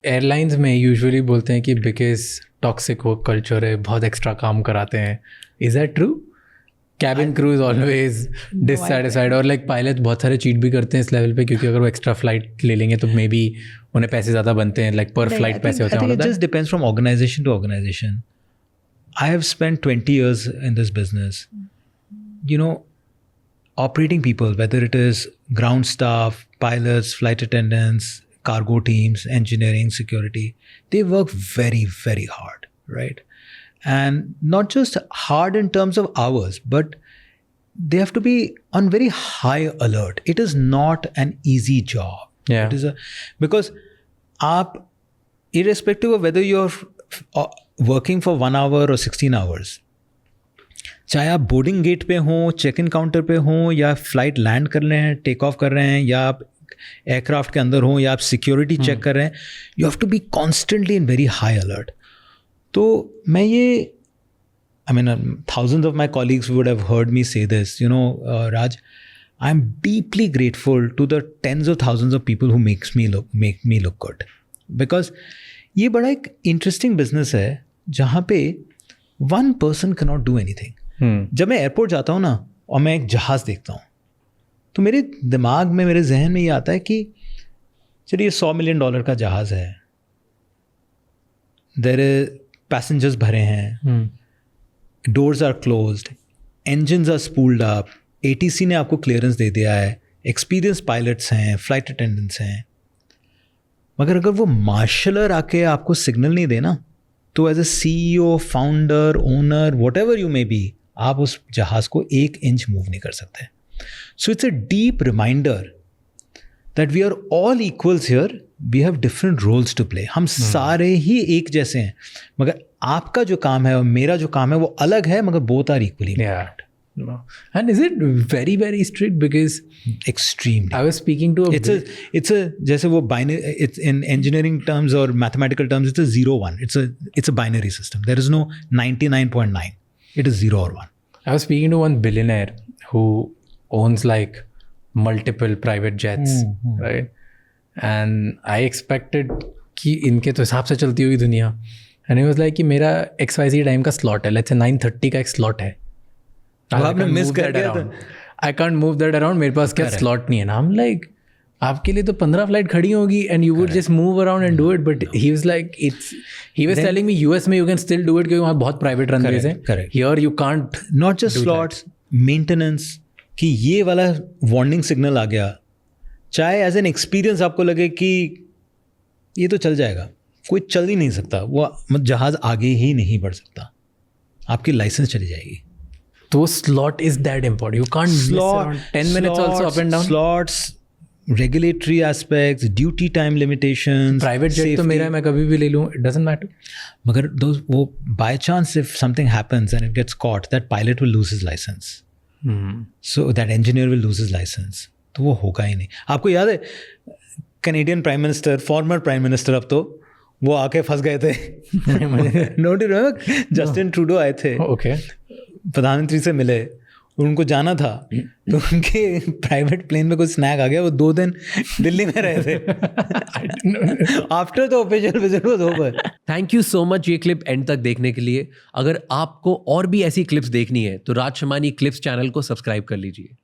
Airlines में usually बोलते हैं कि बिकॉज टॉक्सिक वर्क कल्चर है, बहुत एक्स्ट्रा काम कराते हैं. Is that true? Cabin crew is always dissatisfied और लाइक पायलट बहुत सारे चीट भी करते हैं इस लेवल पे, क्योंकि अगर वो एक्स्ट्रा फ्लाइट ले लेंगे तो मे बी उन्हें पैसे ज़्यादा बनते हैं, लाइक पर फ्लाइट पैसे होते हैं. I think it just depends from organization to organization. I have spent 20 years in this business. You know, operating people, whether it is ground staff, pilots, flight attendants, cargo teams, engineering, security, they work very, very hard, right? And not just hard in terms of hours, but they have to be on very high alert. It is not an easy job. Yeah. It is because aap, irrespective of whether you're working for 1 hour or 16 hours, चाहे आप boarding gate पे हों, check in counter पे हों, या flight land कर रहे हैं, टेक ऑफ कर रहे हैं, या आप एयरक्राफ्ट के अंदर हों, या आप सिक्योरिटी चेक कर रहे हैं, you have to be constantly in very high alert. तो मैं ये, I mean, thousands of my colleagues would have heard me say this, you know, Raj, I'm deeply grateful to the tens of thousands of people who make me look good. Because ये बड़ा एक interesting business है जहाँ पे one person cannot do anything. जब मैं airport जाता हूँ ना और मैं एक जहाज़ देखता हूँ तो मेरे दिमाग में, मेरे जहन में ये आता है कि चलिए $100 मिलियन का जहाज़ है, पैसेंजर्स भरे हैं, doors are closed, engines are spooled up, ATC ने आपको क्लियरेंस दे दिया है, एक्सपीरियंस पायलट्स हैं, फ्लाइट अटेंडेंट्स हैं, मगर अगर वो मार्शलर आके आपको सिग्नल नहीं देना तो as a CEO, founder, owner, whatever you may be, आप उस जहाज़ को 1 इंच मूव नहीं कर सकते. So it's a deep reminder that we are all equals here, we have different roles to play. हम सारे ही एक जैसे हैं, मगर आपका जो काम है और मेरा जो काम है वो अलग है, मगर both are equally important. And is it very, very strict? Because extremely. I was speaking to it's a जैसे वो binary, it's in engineering terms or mathematical terms, it's a 0-1. It's a binary system. There is no 99.9. It is 0 or 1. I was speaking to one billionaire who owns like multiple private jets, right? And I expected कि इनके तो हिसाब से चलती होगी दुनिया. And he was like कि मेरा XYZ टाइम का slot है, let's say 9:30 का एक slot है. आपने मिस कर दिया. I can't move that around, मेरे पास क्या स्लॉट नहीं है ना. हम लाइक आपके लिए तो 15 फ्लाइट खड़ी होगी and you would just move around and do it. But he was like he was telling me US में you can still do it क्योंकि वहाँ बहुत प्राइवेट रनवेज हैं. Here you can't. Not just slots, maintenance, कि ये वाला warning signal आ गया, चाहे एज एन एक्सपीरियंस आपको लगे कि ये तो चल जाएगा, कोई चल ही नहीं सकता, वो जहाज़ आगे ही नहीं बढ़ सकता, आपकी लाइसेंस चली जाएगी. तो slot is that important. You can't miss around 10 minutes also up and down. Slots, regulatory aspects, duty time limitations. Private jet तो मेरा है, मैं कभी भी ले लूँ, it doesn't matter. मगर वो by chance if something happens and it gets caught, that pilot will lose his license. So that engineer will lose his license. तो वो होगा ही नहीं. आपको याद है Canadian Prime Minister, former Prime Minister, अब तो वो आके फंस गए थे. Don't you remember? Justin Trudeau आए थे. Okay. प्रधानमंत्री से मिले, उनको जाना था, तो उनके प्राइवेट प्लेन में कुछ स्नैक आ गया, वो 2 दिन दिल्ली में रहे थे. After the official visit was over. Thank you so much ये क्लिप एंड तक देखने के लिए. अगर आपको और भी ऐसी क्लिप्स देखनी है तो राज शमानी क्लिप्स चैनल को सब्सक्राइब कर लीजिए.